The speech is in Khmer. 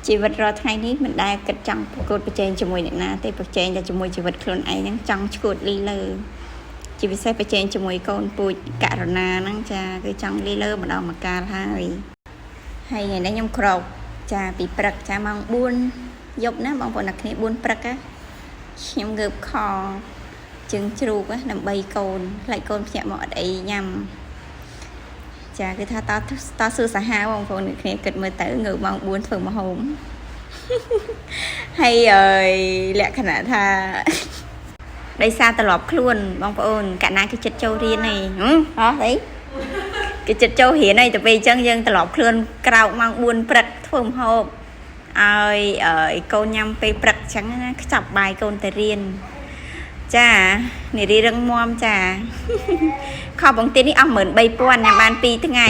ชีวิตรอថ្ងៃនេះមិនដែលគិតចង់ប្រកួតប្រជែងជាមួយអ្នកណាទេប្រជែងតែជាមួយជីវិតខ្លួនឯងហ្នឹងចង់ឈួតលីលើជាពិសេសប្រជែងជាមួយកូនពូជករណាហ្នឹងចាគឺចង់លីលើម្ដងមកកាលហើយថ្ងៃនេះខ្ញុំក្រោកចាពីព្រឹកចាម៉ោង4យប់ណាបងប្អូនអ្នកគ្នា4ព្រឹកខ្ញុំងើបខជើងជ្រូកដើម្បីកូនខ្លាចកូនភ្ញាក់មកអត់អីញ៉ាំចាគឺថាតសួរសាហាវបងប្អូនអ្នកគ្នាគិតមើលទៅងើបម៉ោង4ធ្វើម្ហូបហើយលក្ខណៈថាដោយសារត្រឡប់ខ្លួនបងប្អូនកាលណាគេចិត្តចូលរៀនហើយហ៎អីគេចិត្តចូលរៀនហើយទៅពេលអញ្ចឹងយើងត្រឡប់ខ្លួនក្រោកម៉ោង4ព្រឹកធ្វើម្ហូបឲ្យកូនញ៉ាំពេលព្រឹកអញ្ចឹងណាខ្ចប់បាយកូនទៅរៀនចានារីរឹងមាំចាខោបងទីនេះអស់13000ញ៉ាំបាន2ថ្ងៃ